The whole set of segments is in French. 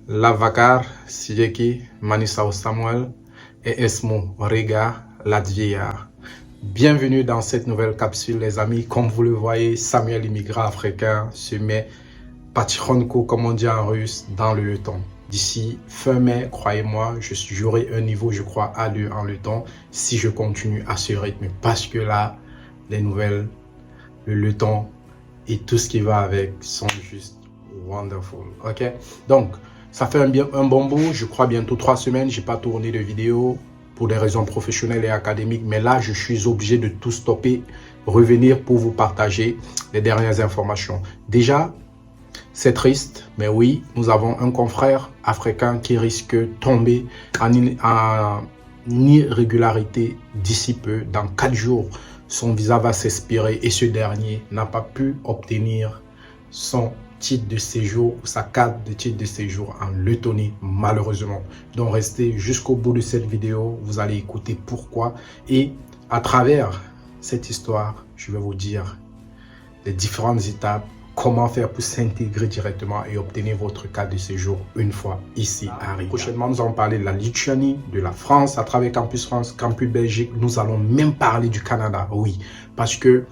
Lavakar Sijeki Manisao Samuel et Esmo Rega Ladvia. Bienvenue dans cette nouvelle capsule les amis. Comme vous le voyez, Samuel, immigrant africain, se met Patichonko, comme on dit en russe, dans le leuton. D'ici fin mai, croyez-moi, j'aurai un niveau, je crois, A2 en leuton si je continue à ce rythme. Parce que là, les nouvelles, le leuton et tout ce qui va avec sont juste wonderful. Ok, donc ça fait un bon bout, je crois bientôt 3 semaines, j'ai pas tourné de vidéo pour des raisons professionnelles et académiques, mais là je suis obligé de tout stopper, revenir pour vous partager les dernières informations. Déjà, c'est triste, mais oui, nous avons un confrère africain qui risque de tomber en irrégularité d'ici peu. Dans 4 jours, son visa va s'expirer et ce dernier n'a pas pu obtenir son titre de séjour ou sa carte de titre de séjour en Lettonie, malheureusement. Donc restez jusqu'au bout de cette vidéo, vous allez écouter pourquoi et à travers cette histoire, je vais vous dire les différentes étapes, comment faire pour s'intégrer directement et obtenir votre carte de séjour une fois ici à Riga. Prochainement, nous allons parler de la Lituanie, de la France à travers Campus France, Campus Belgique. Nous allons même parler du Canada, oui, parce que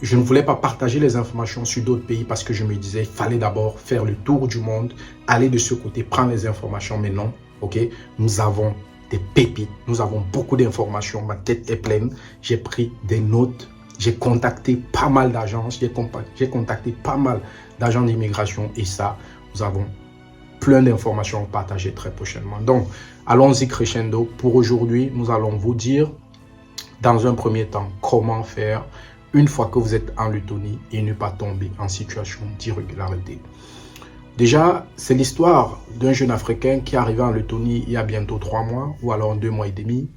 je ne voulais pas partager les informations sur d'autres pays parce que je me disais, il fallait d'abord faire le tour du monde, aller de ce côté, prendre les informations, mais non, ok, nous avons des pépites, nous avons beaucoup d'informations, ma tête est pleine, j'ai pris des notes, j'ai contacté pas mal d'agences, j'ai contacté pas mal d'agents d'immigration et ça, nous avons plein d'informations à partager très prochainement. Donc, allons-y crescendo. Pour aujourd'hui, nous allons vous dire, dans un premier temps, comment faire une fois que vous êtes en Lettonie et ne pas tomber en situation d'irrégularité. Déjà, c'est l'histoire d'un jeune Africain qui est arrivé en Lettonie il y a bientôt 3 mois ou alors 2 mois et demi.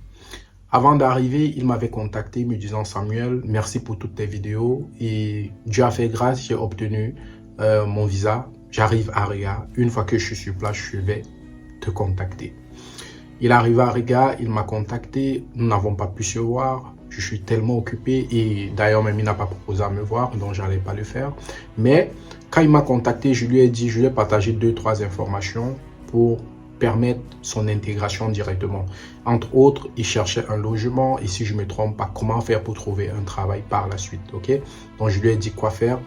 Avant d'arriver, il m'avait contacté me disant « Samuel, merci pour toutes tes vidéos et Dieu a fait grâce, j'ai obtenu mon visa. J'arrive à Riga. Une fois que je suis sur place, je vais te contacter. » Il est arrivé à Riga, il m'a contacté, nous n'avons pas pu se voir. Je suis tellement occupé et d'ailleurs même il n'a pas proposé à me voir, donc j'allais pas le faire. Mais quand il m'a contacté, je lui ai dit, je lui ai partagé 2-3 informations pour permettre son intégration directement. Entre autres, il cherchait un logement et si je ne me trompe pas, comment faire pour trouver un travail par la suite. Ok, donc je lui ai dit quoi faire,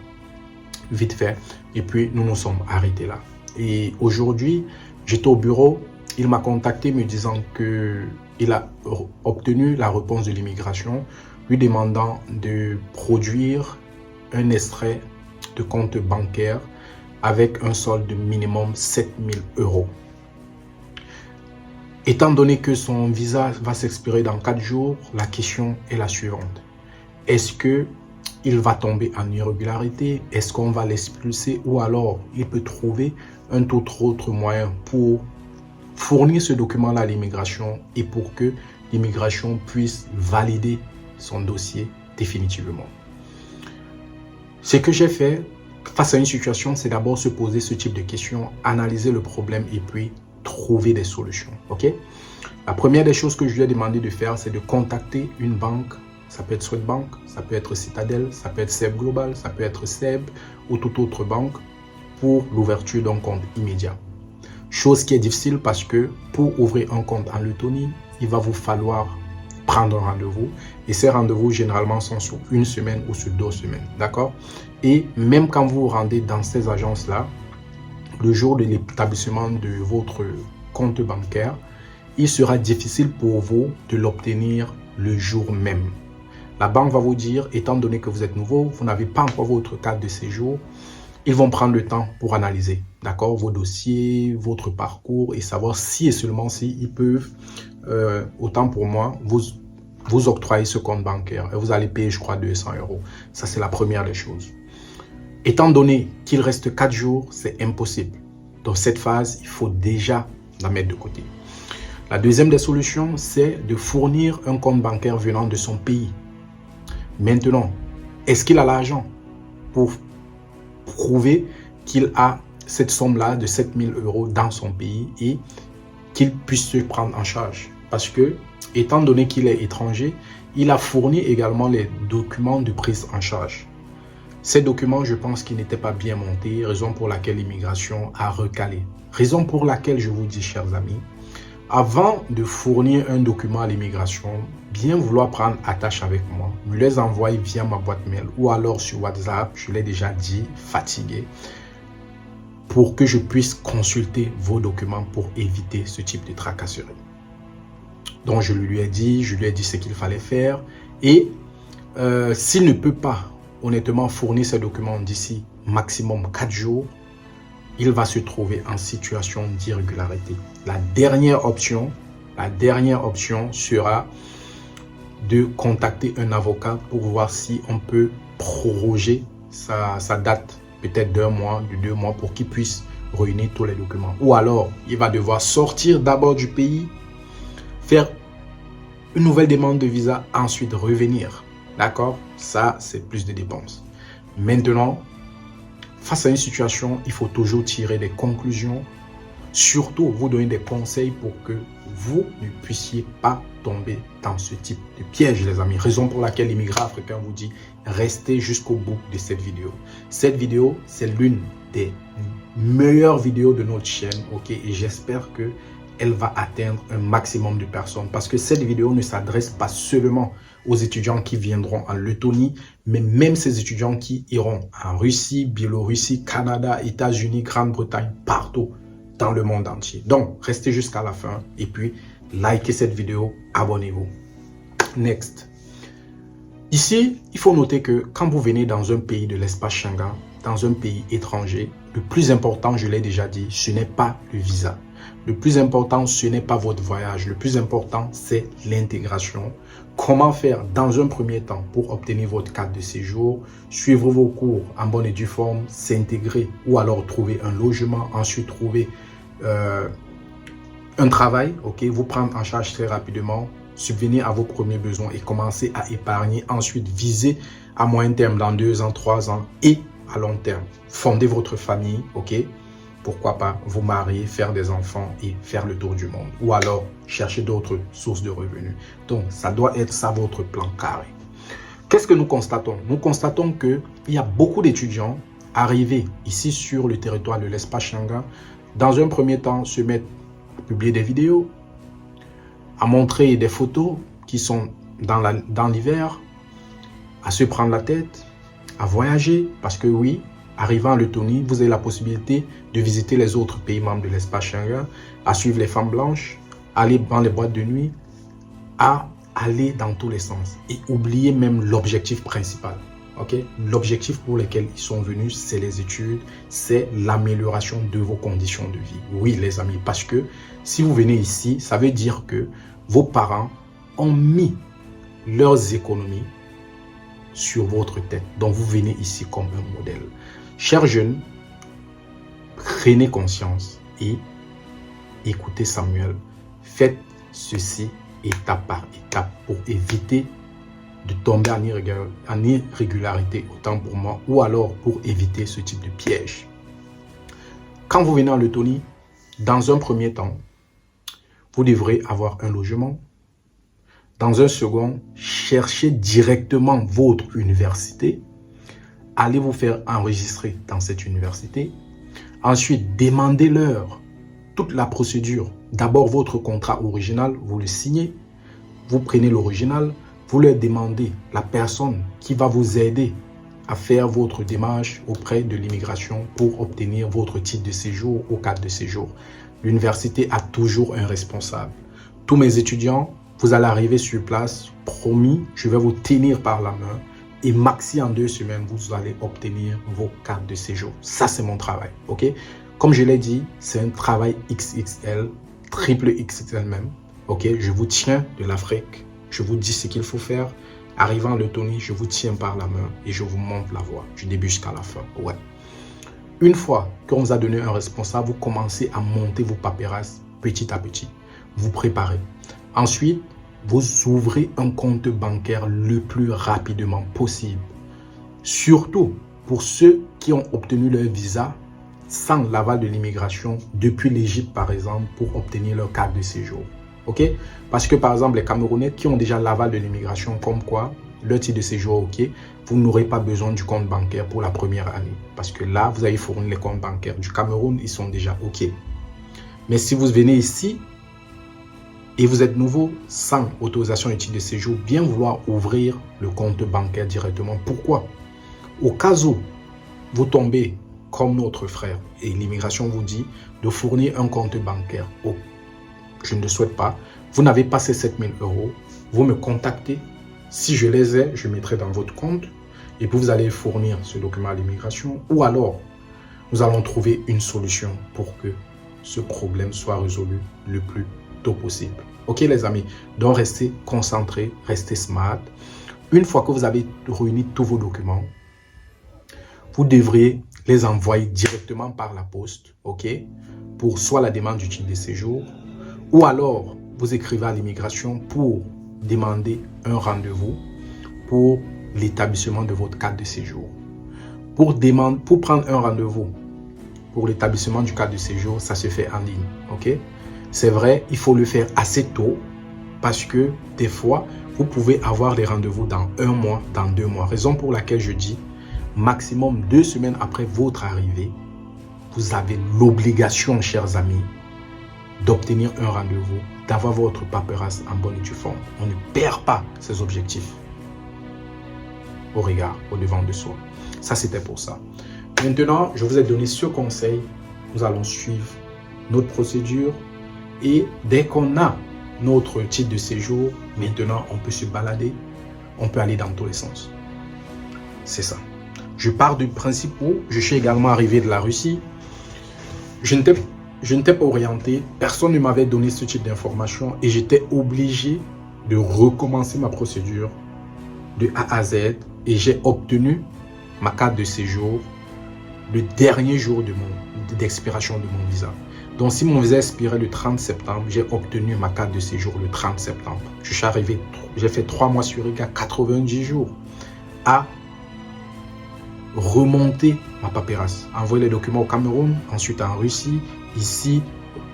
vite fait. Et puis nous nous sommes arrêtés là. Et aujourd'hui, j'étais au bureau. Il m'a contacté me disant qu'il a obtenu la réponse de l'immigration, lui demandant de produire un extrait de compte bancaire avec un solde de minimum 7 000 €. Étant donné que son visa va s'expirer dans 4 jours, la question est la suivante. Est-ce qu'il va tomber en irrégularité? Est-ce qu'on va l'expulser? Ou alors il peut trouver un tout autre moyen pour fournir ce document-là à l'immigration et pour que l'immigration puisse valider son dossier définitivement. Ce que j'ai fait face à une situation, c'est d'abord se poser ce type de questions, analyser le problème et puis trouver des solutions. Ok? La première des choses que je lui ai demandé de faire, c'est de contacter une banque. Ça peut être Swedbank, ça peut être Citadel, ça peut être SEB Global, ça peut être SEB ou toute autre banque pour l'ouverture d'un compte immédiat. Chose qui est difficile parce que pour ouvrir un compte en Lettonie, il va vous falloir prendre un rendez-vous. Et ces rendez-vous, généralement, sont sur 1 semaine ou sur 2 semaines. D'accord? Et même quand vous vous rendez dans ces agences-là, le jour de l'établissement de votre compte bancaire, il sera difficile pour vous de l'obtenir le jour même. La banque va vous dire, étant donné que vous êtes nouveau, vous n'avez pas encore votre carte de séjour, ils vont prendre le temps pour analyser, d'accord, vos dossiers, votre parcours et savoir si et seulement si ils peuvent, autant pour moi, vous octroyer ce compte bancaire. Et vous allez payer, je crois, 200 €. Ça, c'est la première des choses. Étant donné qu'il reste 4 jours, c'est impossible. Dans cette phase, il faut déjà la mettre de côté. La deuxième des solutions, c'est de fournir un compte bancaire venant de son pays. Maintenant, est-ce qu'il a l'argent pour prouver qu'il a cette somme-là de 7 000 € dans son pays et qu'il puisse se prendre en charge? Parce que, étant donné qu'il est étranger, il a fourni également les documents de prise en charge. Ces documents, je pense qu'ils n'étaient pas bien montés, raison pour laquelle l'immigration a recalé. Raison pour laquelle je vous dis, chers amis, avant de fournir un document à l'immigration, bien vouloir prendre attache avec moi, me les envoyer via ma boîte mail ou alors sur WhatsApp, je l'ai déjà dit, fatigué, pour que je puisse consulter vos documents pour éviter ce type de tracasserie. Donc je lui ai dit ce qu'il fallait faire et s'il ne peut pas honnêtement fournir ces documents d'ici maximum 4 jours, il va se trouver en situation d'irrégularité. La dernière option sera de contacter un avocat pour voir si on peut proroger sa date, peut-être d'1 mois, de 2 mois, pour qu'il puisse réunir tous les documents. Ou alors, il va devoir sortir d'abord du pays, faire une nouvelle demande de visa, ensuite revenir. D'accord? Ça, c'est plus de dépenses. Maintenant, face à une situation, il faut toujours tirer des conclusions. Surtout, vous donner des conseils pour que vous ne puissiez pas tomber dans ce type de piège, les amis. Raison pour laquelle l'immigrant africain vous dit, restez jusqu'au bout de cette vidéo. Cette vidéo, c'est l'une des meilleures vidéos de notre chaîne, ok? Et j'espère que elle va atteindre un maximum de personnes parce que cette vidéo ne s'adresse pas seulement aux étudiants qui viendront en Lettonie, mais même ces étudiants qui iront en Russie, Biélorussie, Canada, États-Unis, Grande-Bretagne, partout dans le monde entier. Donc, restez jusqu'à la fin et puis likez cette vidéo, abonnez-vous. Next. Ici, il faut noter que quand vous venez dans un pays de l'espace Schengen, dans un pays étranger, le plus important, je l'ai déjà dit, ce n'est pas le visa. Le plus important, ce n'est pas votre voyage. Le plus important, c'est l'intégration. Comment faire dans un premier temps pour obtenir votre carte de séjour, suivre vos cours en bonne et due forme, s'intégrer ou alors trouver un logement, ensuite trouver un travail, ok, vous prendre en charge très rapidement, subvenir à vos premiers besoins et commencer à épargner, ensuite viser à moyen terme dans 2 ans, 3 ans et à long terme. Fonder votre famille, ok, pourquoi pas vous marier, faire des enfants et faire le tour du monde. Ou alors chercher d'autres sources de revenus. Donc, ça doit être ça votre plan carré. Qu'est-ce que nous constatons? Nous constatons qu'il y a beaucoup d'étudiants arrivés ici sur le territoire de l'espace Schengen. Dans un premier temps, se mettent à publier des vidéos, à montrer des photos qui sont dans l'hiver, à se prendre la tête, à voyager. Parce que oui, arrivant en Lettonie, vous avez la possibilité de visiter les autres pays membres de l'espace Schengen, à suivre les femmes blanches, aller dans les boîtes de nuit, à aller dans tous les sens et oublier même l'objectif principal. Okay? L'objectif pour lequel ils sont venus, c'est les études, c'est l'amélioration de vos conditions de vie. Oui, les amis, parce que si vous venez ici, ça veut dire que vos parents ont mis leurs économies sur votre tête. Donc, vous venez ici comme un modèle. Chers jeunes, prenez conscience et écoutez Samuel. Faites ceci étape par étape pour éviter de tomber en irrégularité, autant pour moi, ou alors pour éviter ce type de piège. Quand vous venez en Lettonie, dans un premier temps, vous devrez avoir un logement. Dans un second, cherchez directement votre université. Allez vous faire enregistrer dans cette université. Ensuite, demandez-leur toute la procédure. D'abord, votre contrat original, vous le signez. Vous prenez l'original. Vous leur demandez la personne qui va vous aider à faire votre démarche auprès de l'immigration pour obtenir votre titre de séjour ou carte de séjour. L'université a toujours un responsable. Tous mes étudiants, vous allez arriver sur place, promis, je vais vous tenir par la main et maxi en 2 semaines, vous allez obtenir vos cartes de séjour. Ça, c'est mon travail, ok? Comme je l'ai dit, c'est un travail XXL, triple XXL même, ok? Je vous tiens de l'Afrique. Je vous dis ce qu'il faut faire. Arrivant en Lettonie, je vous tiens par la main et je vous montre la voie du début jusqu'à la fin. Ouais. Une fois qu'on vous a donné un responsable, vous commencez à monter vos paperasses petit à petit. Vous préparez. Ensuite, vous ouvrez un compte bancaire le plus rapidement possible. Surtout pour ceux qui ont obtenu leur visa sans l'aval de l'immigration depuis l'Égypte, par exemple, pour obtenir leur carte de séjour. Ok? Parce que par exemple, les Camerounais qui ont déjà l'aval de l'immigration, comme quoi leur titre de séjour, ok, vous n'aurez pas besoin du compte bancaire pour la première année. Parce que là, vous allez fournir les comptes bancaires du Cameroun, ils sont déjà OK. Mais si vous venez ici et vous êtes nouveau, sans autorisation et titre de séjour, bien vouloir ouvrir le compte bancaire directement. Pourquoi? Au cas où vous tombez comme notre frère et l'immigration vous dit de fournir un compte bancaire. Oh, je ne le souhaite pas. Vous n'avez pas ces 7 000 €. Vous me contactez. Si je les ai, je mettrai dans votre compte. Et puis vous allez fournir ce document à l'immigration. Ou alors, nous allons trouver une solution pour que ce problème soit résolu le plus tôt possible. Ok les amis, donc restez concentrés, restez smart. Une fois que vous avez réuni tous vos documents, vous devriez les envoyer directement par la poste, ok, pour soit la demande du titre de séjour, ou alors vous écrivez à l'immigration pour demander un rendez-vous pour l'établissement de votre carte de séjour. Pour prendre un rendez-vous pour l'établissement du cadre de séjour, ça se fait en ligne, ok? C'est vrai, il faut le faire assez tôt parce que des fois, vous pouvez avoir des rendez-vous dans 1 mois, dans 2 mois. Raison pour laquelle je dis maximum 2 semaines après votre arrivée, vous avez l'obligation, chers amis, d'obtenir un rendez-vous, d'avoir votre paperasse en bonne et due forme. On ne perd pas ses objectifs au regard, au devant de soi. Ça, c'était pour ça. Maintenant, je vous ai donné ce conseil. Nous allons suivre notre procédure et dès qu'on a notre titre de séjour, maintenant, on peut se balader, on peut aller dans tous les sens. C'est ça. Je pars du principe où je suis également arrivé de la Russie. Je n'étais pas orienté, personne ne m'avait donné ce type d'information et j'étais obligé de recommencer ma procédure de A à Z et j'ai obtenu ma carte de séjour le dernier jour d'expiration de mon visa. Donc si mon visa expirait le 30 septembre, j'ai obtenu ma carte de séjour le 30 septembre. Je suis arrivé, j'ai fait 3 mois sur Riga, 90 jours à remonter ma paperasse, envoyer les documents au Cameroun, ensuite en Russie, ici,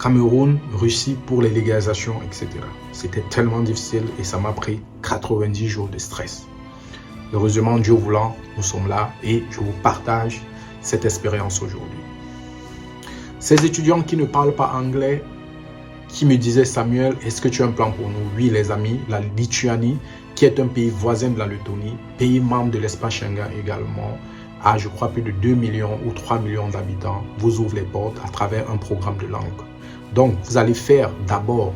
Cameroun, Russie pour les légalisations, etc. C'était tellement difficile et ça m'a pris 90 jours de stress. Heureusement, Dieu voulant, nous sommes là et je vous partage cette expérience aujourd'hui. Ces étudiants qui ne parlent pas anglais, qui me disaient, Samuel, est-ce que tu as un plan pour nous? Oui, les amis, la Lituanie, qui est un pays voisin de la Lettonie, pays membre de l'espace Schengen également, à je crois plus de 2 millions ou 3 millions d'habitants, vous ouvre les portes à travers un programme de langue. Donc, vous allez faire d'abord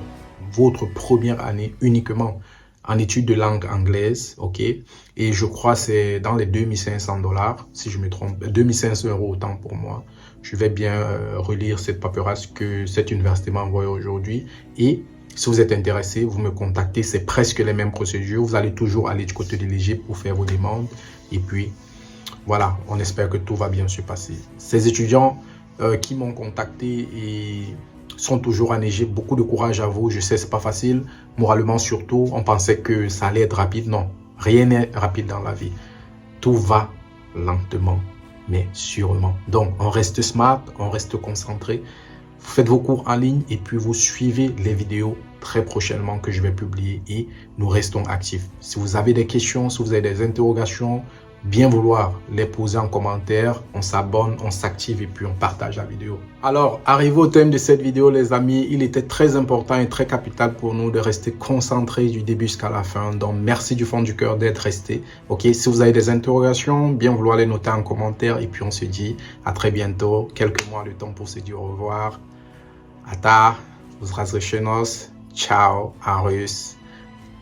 votre première année uniquement en études de langue anglaise, ok? Et je crois que c'est dans les 2500 $, si je me trompe, 2500 € autant pour moi. Je vais bien relire cette paperasse que cette université m'a envoyée aujourd'hui. Et si vous êtes intéressé, vous me contactez. C'est presque les mêmes procédures. Vous allez toujours aller du côté de l'Égypte pour faire vos demandes. Et puis, voilà, on espère que tout va bien se passer. Ces étudiants qui m'ont contacté et sont toujours en Égypte, beaucoup de courage à vous. Je sais, c'est pas facile. Moralement surtout, on pensait que ça allait être rapide. Non, rien n'est rapide dans la vie. Tout va lentement, mais sûrement. Donc, on reste smart, on reste concentré. Vous faites vos cours en ligne et puis vous suivez les vidéos très prochainement que je vais publier et nous restons actifs. Si vous avez des questions, si vous avez des interrogations, bien vouloir les poser en commentaire, on s'abonne, on s'active et puis on partage la vidéo. Alors, arrivé au thème de cette vidéo, les amis, il était très important et très capital pour nous de rester concentrés du début jusqu'à la fin. Donc, merci du fond du cœur d'être resté. Ok, si vous avez des interrogations, bien vouloir les noter en commentaire et puis on se dit à très bientôt. Quelques mois de temps pour se dire au revoir. Ata, uzrazrechenos, ciao, en russe,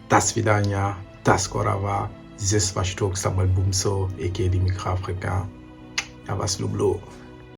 tas vidania, tas korava. Dieses Waschtok Samuel Bumso, aka Dimikra Afrika. Ja, was Lublo.